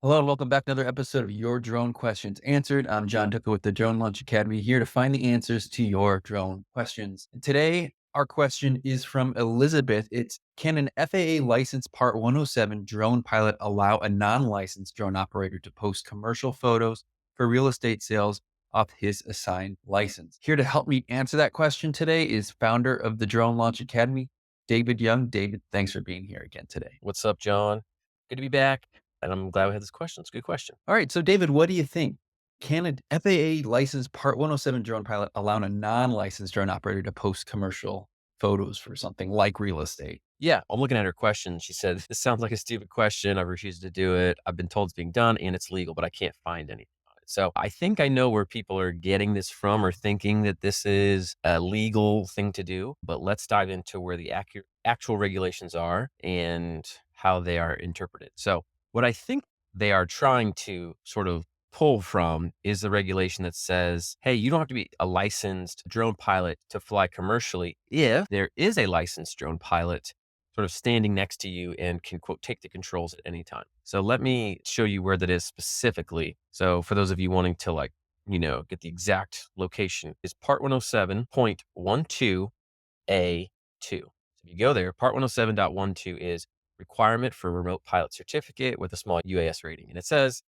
Hello and welcome back to another episode of Your Drone Questions Answered. I'm John Dickow with the Drone Launch Academy, here to find the answers to your drone questions. And today, our question is from Elizabeth. It's, can an FAA licensed Part 107 drone pilot allow a non-licensed drone operator to post commercial photos for real estate sales off his assigned license? Here to help me answer that question today is founder of the Drone Launch Academy, David Young. David, thanks for being here again today. What's up, John? Good to be back. And I'm glad we had this question. It's a good question. All right. So, David, what do you think? Can an FAA licensed Part 107 drone pilot allow a non licensed drone operator to post commercial photos for something like real estate? Yeah, I'm looking at her question. She said, this sounds like a stupid question. I've refused to do it. I've been told it's being done and it's legal, but I can't find anything on it. So I think I know where people are getting this from or thinking that this is a legal thing to do. But let's dive into where the actual regulations are and how they are interpreted. So what I think they are trying to sort of pull from is the regulation that says, hey, you don't have to be a licensed drone pilot to fly commercially if there is a licensed drone pilot sort of standing next to you and can, quote, take the controls at any time. So let me show you where that is specifically. So for those of you wanting to get the exact location, is Part 107.12A2. So if you go there, Part 107.12 is requirement for remote pilot certificate with a small UAS rating. And it says,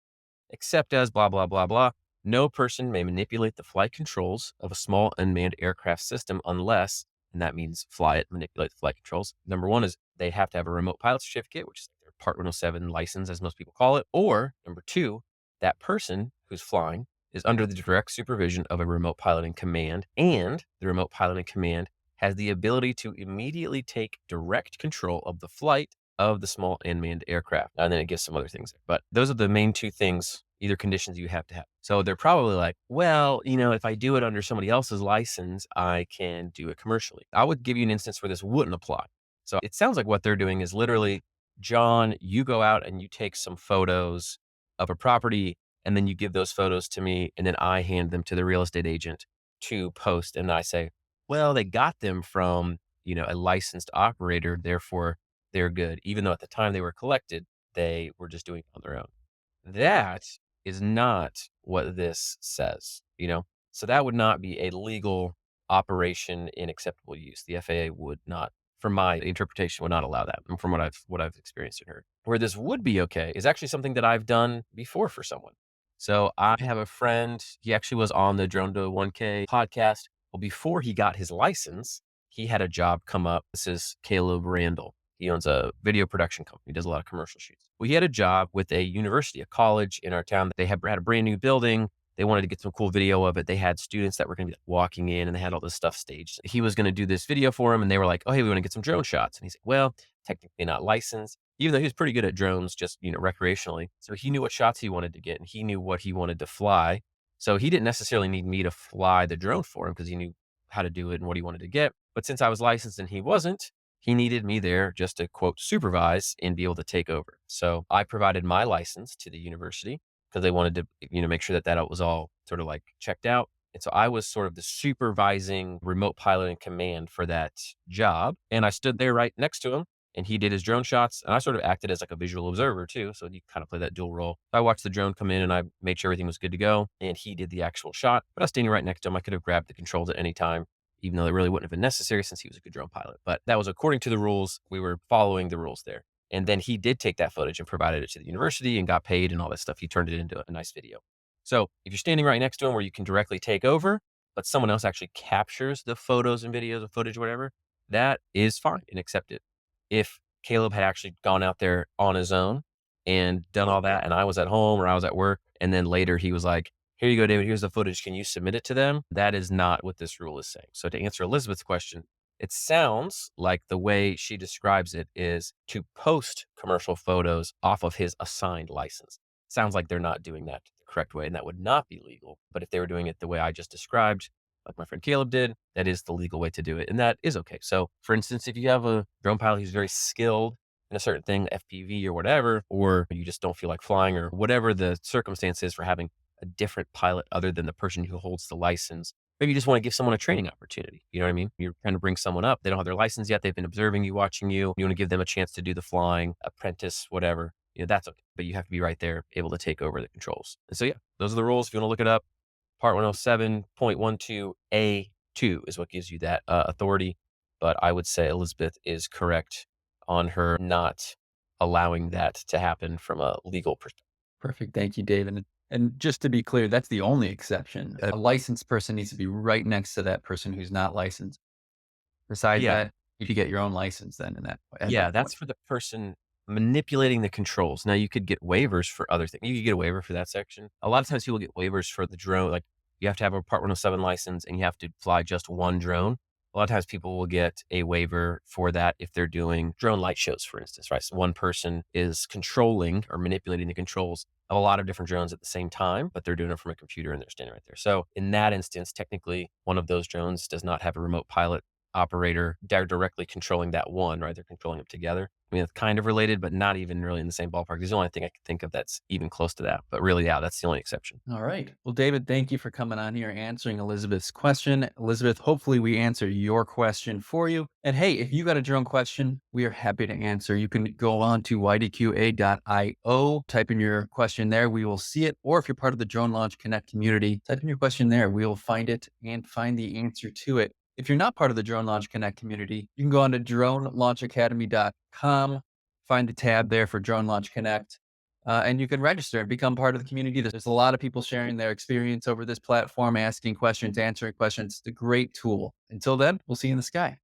except as blah, blah, blah, blah, no person may manipulate the flight controls of a small unmanned aircraft system unless, and that means fly it, manipulate the flight controls. Number one is they have to have a remote pilot certificate, which is their Part 107 license, as most people call it. Or number two, that person who's flying is under the direct supervision of a remote pilot in command, and the remote pilot in command has the ability to immediately take direct control of the flight of the small unmanned aircraft. And then it gives some other things there. But those are the main two things, either conditions you have to have. So they're probably like, well, if I do it under somebody else's license, I can do it commercially. I would give you an instance where this wouldn't apply. So it sounds like what they're doing is literally, John, you go out and you take some photos of a property, and then you give those photos to me, and then I hand them to the real estate agent to post. And I say, well, they got them from, a licensed operator, therefore they're good, even though at the time they were collected, they were just doing it on their own. That is not what this says. So that would not be a legal operation in acceptable use. The FAA would not, from my interpretation, would not allow that. And from what I've experienced and heard. Where this would be okay is actually something that I've done before for someone. So I have a friend, he actually was on the Drone to 1K podcast. Well, before he got his license, he had a job come up. This is Caleb Randall. He owns a video production company. He does a lot of commercial shoots. Well, he had a job with a university, a college in our town. They had a brand new building. They wanted to get some cool video of it. They had students that were going to be walking in, and they had all this stuff staged. He was going to do this video for them, and they were like, oh, hey, we want to get some drone shots. And he's like, well, technically not licensed, even though he was pretty good at drones, just, recreationally. So he knew what shots he wanted to get, and he knew what he wanted to fly. So he didn't necessarily need me to fly the drone for him because he knew how to do it and what he wanted to get. But since I was licensed and he wasn't, he needed me there just to, quote, supervise and be able to take over. So I provided my license to the university because they wanted to, make sure that that was all sort of like checked out. And so I was sort of the supervising remote pilot in command for that job. And I stood there right next to him, and he did his drone shots. And I sort of acted as like a visual observer too. So you kind of play that dual role. I watched the drone come in and I made sure everything was good to go. And he did the actual shot, but I was standing right next to him. I could have grabbed the controls at any time, even though it really wouldn't have been necessary since he was a good drone pilot. But that was according to the rules. We were following the rules there. And then he did take that footage and provided it to the university and got paid and all that stuff. He turned it into a nice video. So if you're standing right next to him where you can directly take over, but someone else actually captures the photos and videos of footage, whatever, that is fine and accepted. If Caleb had actually gone out there on his own and done all that, and I was at home or I was at work, and then later he was like, here you go, David, here's the footage. Can you submit it to them? That is not what this rule is saying. So to answer Elizabeth's question, it sounds like the way she describes it is to post commercial photos off of his assigned license. Sounds like they're not doing that the correct way, and that would not be legal. But if they were doing it the way I just described, like my friend Caleb did, that is the legal way to do it. And that is okay. So for instance, if you have a drone pilot who's very skilled in a certain thing, FPV or whatever, or you just don't feel like flying or whatever the circumstance is for having a different pilot other than the person who holds the license. Maybe you just want to give someone a training opportunity. You know what I mean? You're trying to bring someone up. They don't have their license yet. They've been observing you, watching you. You want to give them a chance to do the flying, apprentice, whatever. That's okay. but you have to be right there able to take over the controls. And so, yeah, those are the rules. If you want to look it up, Part 107.12A2 is what gives you that authority. But I would say Elizabeth is correct on her not allowing that to happen from a legal perspective. Perfect. Thank you, David. And just to be clear, that's the only exception. A licensed person needs to be right next to that person who's not licensed. Besides Yeah. that, you could get your own license then at that Yeah, that's point. for the person manipulating the controls. Now you could get waivers for other things. You could get a waiver for that section. A lot of times people get waivers for the drone. Like you have to have a Part 107 license and you have to fly just one drone. A lot of times people will get a waiver for that if they're doing drone light shows, for instance, right? So one person is controlling or manipulating the controls of a lot of different drones at the same time, but they're doing it from a computer and they're standing right there. So in that instance, technically one of those drones does not have a remote pilot operator directly controlling that one, right? They're controlling them together. I mean, it's kind of related, but not even really in the same ballpark. This is the only thing I can think of that's even close to that. But really, yeah, that's the only exception. All right. Well, David, thank you for coming on here answering Elizabeth's question. Elizabeth, hopefully we answer your question for you. And hey, if you got a drone question, we are happy to answer. You can go on to ydqa.io, type in your question there. We will see it. Or if you're part of the Drone Launch Connect community, type in your question there. We will find it and find the answer to it. If you're not part of the Drone Launch Connect community, you can go on to dronelaunchacademy.com, find the tab there for Drone Launch Connect. And you can register and become part of the community. There's a lot of people sharing their experience over this platform, asking questions, answering questions. It's a great tool. Until then, we'll see you in the sky.